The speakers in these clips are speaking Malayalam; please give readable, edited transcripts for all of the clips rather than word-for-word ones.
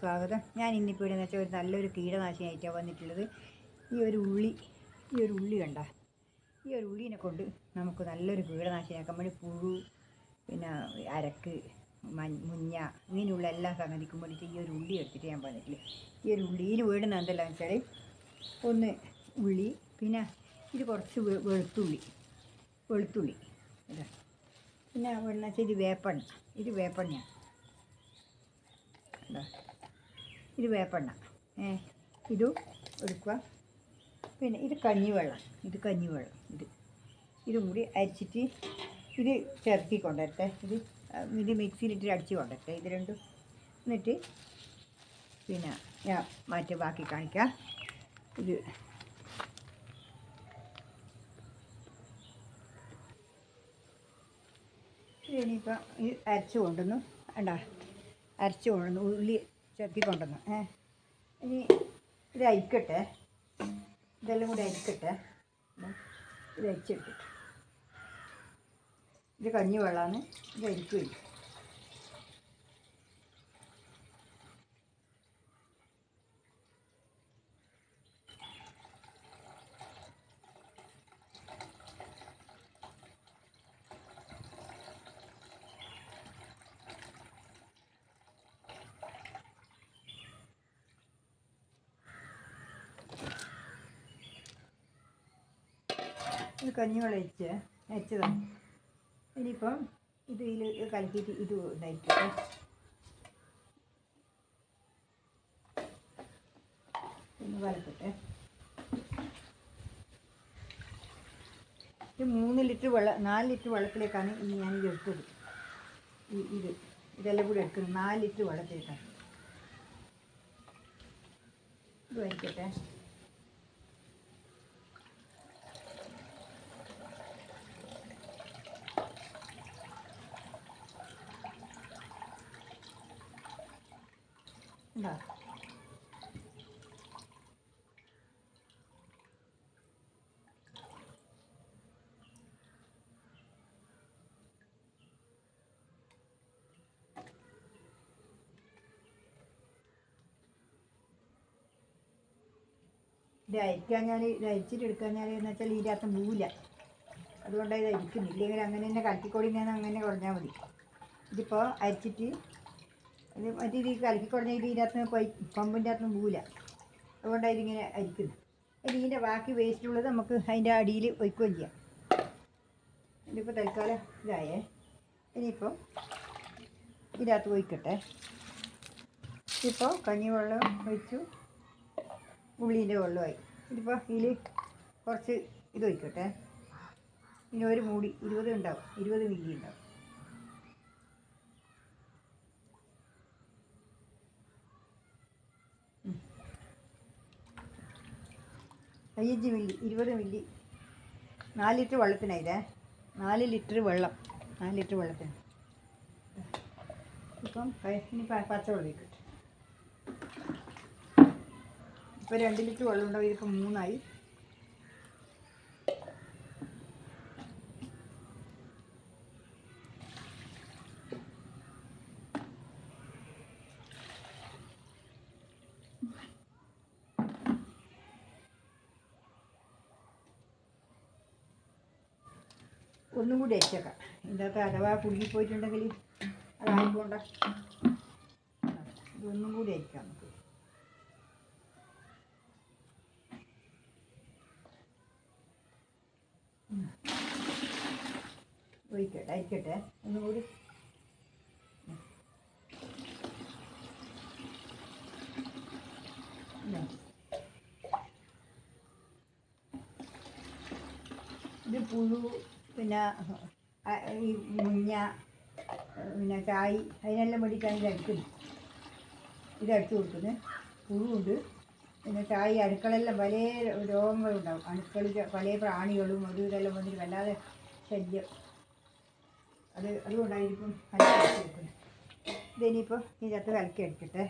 സ്വാഗതം. ഞാൻ ഇന്നിപ്പോൾ ഇവിടെയെന്ന് വെച്ചാൽ ഒരു നല്ലൊരു കീടനാശിനിയായിട്ടാണ് വന്നിട്ടുള്ളത്. ഈ ഒരു ഉള്ളി കണ്ട, ഈ ഒരു ഉള്ളീനെ കൊണ്ട് നമുക്ക് നല്ലൊരു കീടനാശിനിയാക്കാൻ വേണ്ടി പുഴു, പിന്നെ അരക്ക്, മുഞ്ഞ, ഇങ്ങനെയുള്ള എല്ലാ സംഗതിക്കും വേണ്ടിയിട്ട് ഈ ഒരു ഉള്ളി എടുത്തിട്ട് ഞാൻ വന്നിട്ടില്ല. ഈ ഒരു ഉള്ളിയിൽ വീടുന്ന എന്തെല്ലാന്ന് വെച്ചാൽ, ഒന്ന് ഉള്ളി, പിന്നെ ഇത് കുറച്ച് വെളുത്തുള്ളി ഇതാ, പിന്നെ വേണമെന്ന് വെച്ചാൽ ഇത് വേപ്പെണ്ണയാണ്. ഇത് വേപ്പെണ്ണ, ഇതും എടുക്കുക. പിന്നെ ഇത് കഞ്ഞിവെള്ളം, ഇതും കൂടി അരിച്ചിട്ട് ഇത് ചേർത്തി കൊണ്ടുവരട്ടെ. ഇത് മിക്സിയിലിട്ട് അടിച്ച് കൊണ്ടുവരട്ടെ ഇത് രണ്ടും. എന്നിട്ട് പിന്നെ ഞാൻ ബാക്കി കാണിക്കാം. ഇനിയിപ്പം ഇത് അരച്ച് കൊണ്ടുവന്നു ഉള്ളി ചേർത്തി കൊണ്ടുവന്നു. ഇനി ഇത് അരിക്കട്ടെ, ഇതെല്ലാം കൂടി അരിക്കട്ടെ. ഇത് അരിച്ചിട്ടിട്ട് ഇത് കഞ്ഞി വെള്ളമാണ്, ഇത് അരിക്കുകയും ഇത് കഞ്ഞിവെള്ളം അരിച്ചതാണ്. ഇനിയിപ്പം ഇതിൽ കലക്കിയിട്ട് ഇത് ഉണ്ടായിരിക്കട്ടെ. ഒന്ന് കലക്കട്ടെ. ഇത് 4 ലിറ്റർ വെള്ളത്തിലേക്കാണ് ഇനി ഞാൻ ഇത് എടുത്തത്. ഇതെല്ലാം കൂടി എടുക്കുന്നത് 4 ലിറ്റർ വെള്ളത്തിലേക്കാണ്. ഇത് വരിക്കട്ടെ. ഇത് അരിച്ചിട്ട് എടുക്കാഞ്ഞാൽ എന്ന് വെച്ചാൽ ഇതിനകത്ത് മൂല, അതുകൊണ്ടാണ് ഇത് അരിക്കുന്നില്ല. ഇല്ലെങ്കിൽ അങ്ങനെ തന്നെ കലക്കിക്കൊടി ഞാൻ അങ്ങനെ കുറഞ്ഞാൽ മതി. ഇതിപ്പോൾ അരിച്ചിട്ട് ഇത് കലക്കിക്കൊടഞ്ഞാൽ ഇതിനകത്ത് പമ്പിൻ്റെ അകത്ത് മൂല, അതുകൊണ്ടാണ് ഇതിങ്ങനെ അരിക്കുന്നത്. ഇതിൻ്റെ ബാക്കി വേസ്റ്റുള്ളത് നമുക്ക് അതിൻ്റെ അടിയിൽ വയ്ക്കുകയും ചെയ്യാം. ഇതിപ്പോൾ തൽക്കാലം ഇതായേ. ഇനിയിപ്പോൾ ഇതിനകത്ത് ഒഴിക്കട്ടെ. ഇപ്പോൾ കഞ്ഞിവെള്ളം ഒഴിച്ചു, ഉള്ളീൻ്റെ വെള്ളമായി. ഇതിപ്പോൾ ഇതിൽ കുറച്ച് ഇത് ഒഴിക്കട്ടെ. ഇനി ഒരു മൂടി 20 മില്ലി ഉണ്ടാവും. 5 മില്ലി, 20 മില്ലി, 4 ലിറ്റർ വെള്ളത്തിനായില്ലേ, 4 ലിറ്റർ വെള്ളത്തിന്. ഇപ്പം ഇനി പച്ചവെള്ളം ഒഴിക്കട്ടെ. ഇപ്പോൾ 2 ലിറ്റർ വെള്ളം ഉണ്ടാവും. ഇതിപ്പോൾ 3 ആയി. ഒന്നും കൂടി അരിച്ചേക്കാം. ഇതിനകത്ത് അഥവാ കുടുങ്ങിപ്പോയിട്ടുണ്ടെങ്കിൽ അതായിപ്പോണ്ട. ഇതൊന്നും കൂടി അരിക്കാം നമുക്ക്. അരിക്കട്ടെ ഒന്നുകൂടി. ഇത് പുഴു, പിന്നെ ഈ മുഞ്ഞ, പിന്നെ കായ്, അതിനെല്ലാം വേണ്ടിയിട്ടാണ് ഇത് അടിച്ചു കൊടുക്കുന്നത്. പുഴുണ്ട്, പിന്നെ കായ്, അടുക്കളെല്ലാം പല രോഗങ്ങളുണ്ടാവും. അടുക്കളയിൽ പല പ്രാണികളും ഇതെല്ലാം വന്നിട്ട് വല്ലാതെ ശല്യം. അതുകൊണ്ടായിരിക്കും കലക്കി അടിച്ചു കൊടുക്കുന്നത്. ഇതിനിപ്പോൾ ഇതിനകത്ത് കലക്കി അടിക്കട്ടെ.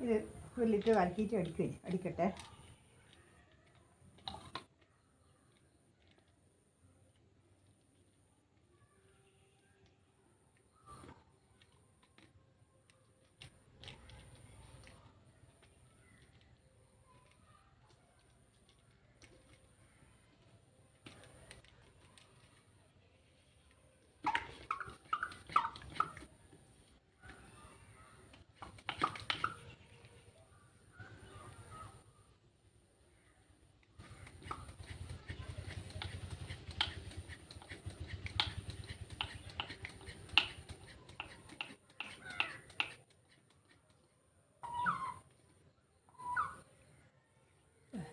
ഇത് ഒരു ലിറ്റർ കലക്കിയിട്ട് അടിക്കട്ടെ.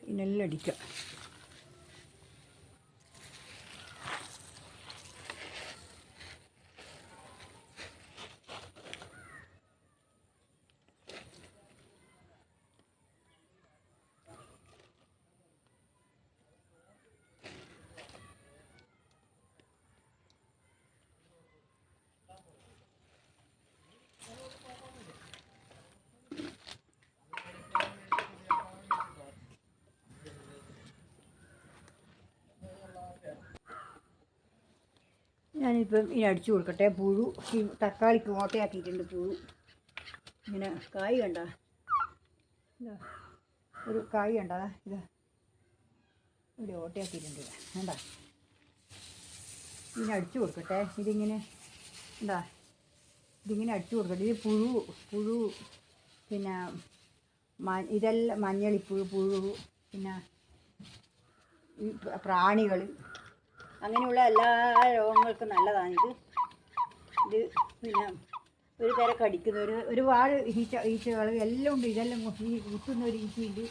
ഇതിനെല്ലാം അടിക്കാം. ഞാനിപ്പം ഇനി അടിച്ചു കൊടുക്കട്ടെ. പുഴു ഈ തക്കാളിക്ക് ഓട്ടയാക്കിയിട്ടുണ്ട്. പുഴു ഇങ്ങനെ കായ് കണ്ട, ഇതാ ഒരു കായ് കണ്ട, ഇതാ ഇവിടെ ഓട്ടയാക്കിയിട്ടുണ്ട്. വേണ്ട, ഇങ്ങനെ അടിച്ചു കൊടുക്കട്ടെ. ഇതിങ്ങനെ എന്താ ഇതിങ്ങനെ അടിച്ചു കൊടുക്കട്ടെ. ഇത് പുഴു പിന്നെ ഇതെല്ലാം മഞ്ഞളിപ്പുഴു പിന്നെ ഈ പ്രാണികൾ അങ്ങനെയുള്ള എല്ലാ രോഗങ്ങൾക്കും നല്ലതാണിത്. ഇത് പിന്നെ ഒരു തരം കടിക്കുന്ന ഒരുപാട് ഈച്ചകൾ എല്ലാം ഉണ്ട്. ഇതെല്ലാം ഈ കുത്തുന്ന ഒരു ഈച്ചയുണ്ട്.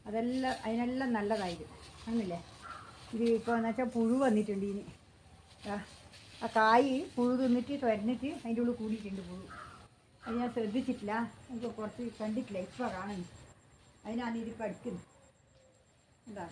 അതെല്ലാം അതിനെല്ലാം നല്ലതായത് ആണെന്നില്ലേ. ഇത് ഇപ്പോൾ എന്ന് വെച്ചാൽ പുഴു വന്നിട്ടുണ്ട്. ഇനി ആ കായ് പുഴു തിന്നിട്ട് തുരന്നിട്ട് അതിൻ്റെ ഉള്ളിൽ കൂടിയിട്ടുണ്ട് പുഴു. അത് ഞാൻ ശ്രദ്ധിച്ചിട്ടില്ല, എനിക്ക് കുറച്ച് കണ്ടിട്ടില്ല, ഇപ്പോൾ കാണുന്നു. അതിനാണ് ഇത് കടിക്കുന്നത്. എന്താ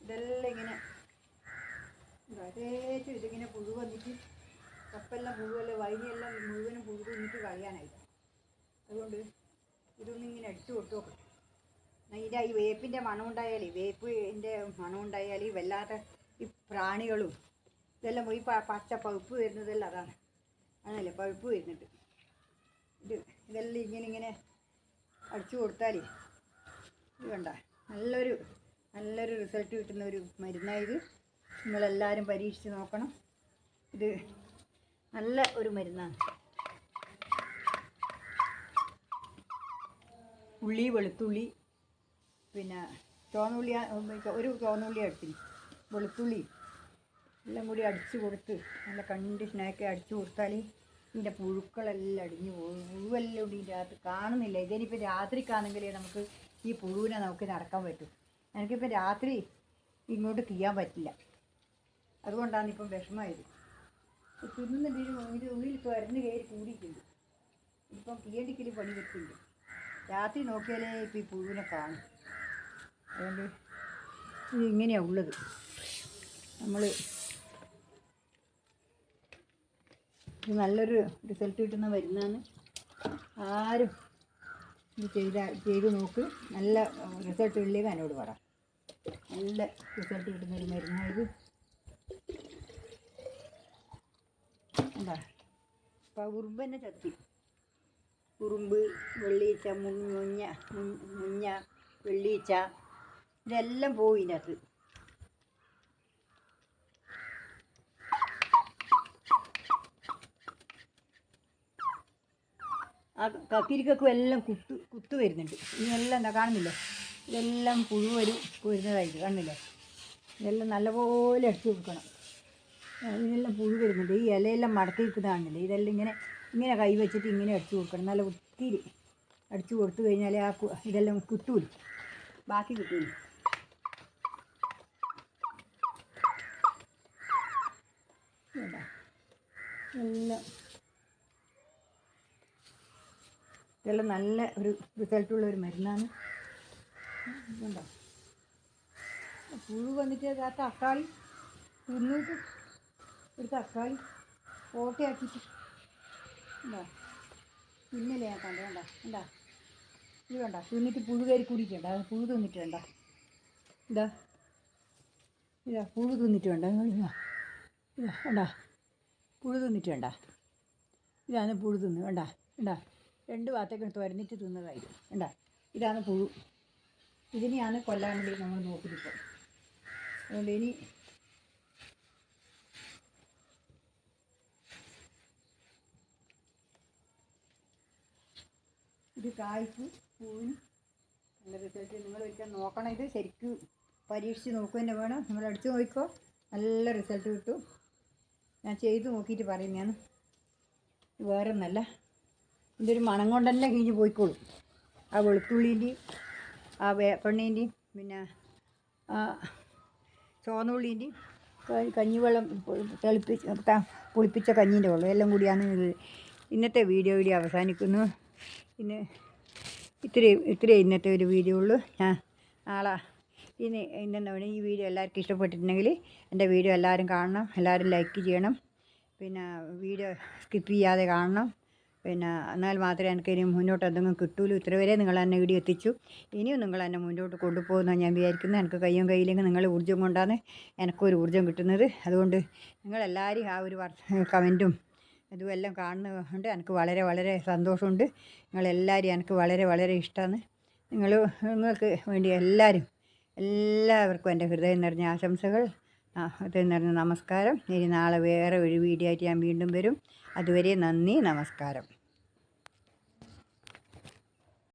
ഇതെല്ലാം ഇങ്ങനെ പ്രത്യേകിച്ച് ഇതിങ്ങനെ പുഴു വന്നിട്ട് കപ്പെല്ലാം പുഴുവെല്ലാം വൈകിയെല്ലാം മുഴുവനും പുഴു തിന്നിട്ട് കളയാനായിട്ട്. അതുകൊണ്ട് ഇതൊന്നും ഇങ്ങനെ അടിച്ചു കൊടുത്തു നോക്കട്ടെ. ഇതിൻ്റെ ഈ വേപ്പിൻ്റെ മണം ഉണ്ടായാൽ, വേപ്പിൻ്റെ മണം ഉണ്ടായാൽ വല്ലാത്ത ഈ പ്രാണികളും ഇതെല്ലാം പോയി പച്ച പഴുപ്പ് വരുന്നതെല്ലാം അതാണ്. അങ്ങനല്ലേ പഴുപ്പ് വരുന്നുണ്ട്. ഇതെല്ലാം ഇങ്ങനെ അടിച്ചു കൊടുത്താൽ ഇത് കണ്ട നല്ലൊരു റിസൾട്ട് കിട്ടുന്ന ഒരു മരുന്നായത്. നിങ്ങളെല്ലാവരും പരീക്ഷിച്ച് നോക്കണം. ഇത് നല്ല ഒരു മരുന്നാണ്. ഉള്ളി, വെളുത്തുള്ളി, പിന്നെ ചുവന്നുള്ളി, ഒരു ചുവന്നുള്ളി എടുത്തിന്, വെളുത്തുള്ളി എല്ലാം കൂടി അടിച്ചു കൊടുത്ത് നല്ല കണ്ടീഷനാക്കി അടിച്ചു കൊടുത്താൽ ഇതിൻ്റെ പുഴുക്കളെല്ലാം അടിഞ്ഞു പോകും. പുഴുവെല്ലാം കൂടി ഇതിൻ്റെ അകത്ത് കാണുന്നില്ല. ഇതിനിപ്പോൾ രാത്രിക്കാണെങ്കിൽ നമുക്ക് ഈ പുഴുവിനെ നമുക്ക് നടക്കാൻ പറ്റും. എനിക്കിപ്പോൾ രാത്രി ഇങ്ങോട്ട് ചെയ്യാൻ പറ്റില്ല. അതുകൊണ്ടാണ് ഇപ്പം വിഷമമായത്. തിന്നുന്നുണ്ട്. ഇത് ഉള്ളിൽ തുരന്ന് കയറി കൂടിയിട്ടുണ്ട്. ഇപ്പം തീയണ്ടിക്കൽ പണി വെക്കുന്നുണ്ട്. രാത്രി നോക്കിയാലേ ഇപ്പം ഈ പുഴുവിനെ കാണും. അതുകൊണ്ട് ഇത് ഇങ്ങനെയാണ് ഉള്ളത്. നമ്മൾ ഇത് നല്ലൊരു റിസൾട്ട് കിട്ടുന്ന മരുന്നാണ്. ആരും ഇത് ചെയ്ത് നോക്ക്. നല്ല റിസൾട്ട് ഇല്ലെങ്കിൽ എന്നോട് പറ. നല്ല റിസൾട്ട് കിട്ടുന്നൊരു മരുന്നായത്. എന്താ ഇപ്പോൾ ഉറുമ്പന്നെ ചത്തി. ഉറുമ്പ്, വെള്ളീച്ച, മുഞ്ഞ, വെള്ളീച്ച ഇതെല്ലാം പോയി ഇതിനകത്ത്. ആ കക്കിരിക്കും എല്ലാം കുത്തു വരുന്നുണ്ട്. ഇതെല്ലാം എന്താ കാണുന്നില്ലേ, ഇതെല്ലാം വരുന്നതായിട്ട് കാണുന്നില്ലേ. ഇതെല്ലാം നല്ലപോലെ അടിച്ചു കൊടുക്കണം. ഇതിനെല്ലാം പുഴു വരുന്നുണ്ട്. ഈ ഇലയെല്ലാം മടക്കി നിൽക്കുന്ന കാണില്ലേ. ഇതെല്ലാം ഇങ്ങനെ കൈ വെച്ചിട്ട് ഇങ്ങനെ അടിച്ചു കൊടുക്കണം. നല്ല ഒത്തിരി അടിച്ചു കൊടുത്തു കഴിഞ്ഞാൽ ആ ഇതെല്ലാം കിട്ടൂല, ബാക്കി കിട്ടൂല. എല്ലാം ഇതെല്ലാം നല്ല ഒരു റിസൾട്ടുള്ള ഒരു മരുന്നാണ്. ഇതുണ്ടോ പുഴു വന്നിട്ട് ആ തക്കാളി തിന്നിട്ട് ഒരു തക്കാളി ഓട്ടയാക്കിയിട്ട് ഉണ്ടോ ഇന്നലെ ഞാൻ കണ്ടു കണ്ടോ എന്താ ഇത് വേണ്ട തിന്നിട്ട് പുഴു കയറി കൂടിയിട്ടുണ്ട്. അത് പുഴു തിന്നിട്ട് വേണ്ട ഇതാ ഇതാ പുഴു തിന്നിട്ട് വേണ്ട ഇതാ ഇതാ വേണ്ട പുഴു തിന്നിട്ട് വേണ്ട ഇതാണ് പുഴു തിന്ന് വേണ്ട വേണ്ട 2 ഭാഗത്തേക്ക് തുരന്നിട്ട് തിന്നതായിരുന്നു വേണ്ട ഇതാണ് പുഴു. ഇതിനെയാണ് കൊല്ലാൻ വേണ്ടി നമ്മൾ നോക്കിയിപ്പോൾ. അതുകൊണ്ട് ഇനി ഇത് കായ്ക്ക് പൂവിന് നല്ല റിസൾട്ട്. നിങ്ങൾ ഒരിക്കൽ നോക്കണം. ഇത് ശരിക്കും പരീക്ഷിച്ച് നോക്കുക തന്നെ വേണം. നിങ്ങൾ അടിച്ച് നോക്കിക്കോ, നല്ല റിസൾട്ട് കിട്ടും. ഞാൻ ചെയ്ത് നോക്കിയിട്ട് പറയുന്നതാണ്. വേറെ ഒന്നല്ല, ഇതിൻ്റെ ഒരു മണം കൊണ്ടല്ലേ കിഴിഞ്ഞ് പോയിക്കോളും. ആ വെളുത്തുള്ളീൻ്റെയും ആ വേപ്പെണ്ണേൻ്റെയും പിന്നെ ആ ചുവന്നുള്ളീൻ്റെയും കഞ്ഞിവെള്ളം പുളിപ്പിച്ച കഞ്ഞീൻ്റെ വെള്ളം എല്ലാം കൂടിയാണ് ഇത്. ഇന്നത്തെ വീഡിയോ അവസാനിക്കുന്നു. പിന്നെ ഇത്രയും ഇന്നത്തെ ഒരു വീഡിയോ ഉള്ളൂ. ഞാൻ നാളെ ഇന്നെന്താ ഈ വീഡിയോ എല്ലാവർക്കും ഇഷ്ടപ്പെട്ടിട്ടുണ്ടെങ്കിൽ എൻ്റെ വീഡിയോ എല്ലാവരും കാണണം, എല്ലാവരും ലൈക്ക് ചെയ്യണം. പിന്നെ വീഡിയോ സ്കിപ്പ് ചെയ്യാതെ കാണണം. പിന്നെ എന്നാൽ മാത്രമേ എനിക്ക് ഇനി മുന്നോട്ട് എന്തെങ്കിലും കിട്ടുള്ളൂ. ഇത്ര വരെ നിങ്ങൾ എന്നെ വീഡിയോ എത്തിച്ചു. ഇനിയും നിങ്ങൾ എന്നെ മുന്നോട്ട് കൊണ്ടുപോകുമെന്നാണ് ഞാൻ വിചാരിക്കുന്നത്. എനിക്ക് കയ്യില്ലെങ്കിൽ നിങ്ങളുടെ ഊർജ്ജം കൊണ്ടാണ് എനിക്കൊരു ഊർജ്ജം കിട്ടുന്നത്. അതുകൊണ്ട് നിങ്ങളെല്ലാവരും ആ ഒരു കമൻറ്റും ഇതും എല്ലാം കാണുന്നതുകൊണ്ട് എനിക്ക് വളരെ വളരെ സന്തോഷമുണ്ട്. നിങ്ങളെല്ലാവരും എനിക്ക് വളരെ വളരെ ഇഷ്ടമാണ്. നിങ്ങൾക്ക് വേണ്ടി എല്ലാവർക്കും എൻ്റെ ഹൃദയം നിറഞ്ഞ ആശംസകൾ, ഹൃദയം നിറഞ്ഞ നമസ്കാരം. ഇനി നാളെ വേറെ ഒരു വീഡിയോ ആയിട്ട് ഞാൻ വീണ്ടും വരും. അതുവരെ നന്ദി, നമസ്കാരം.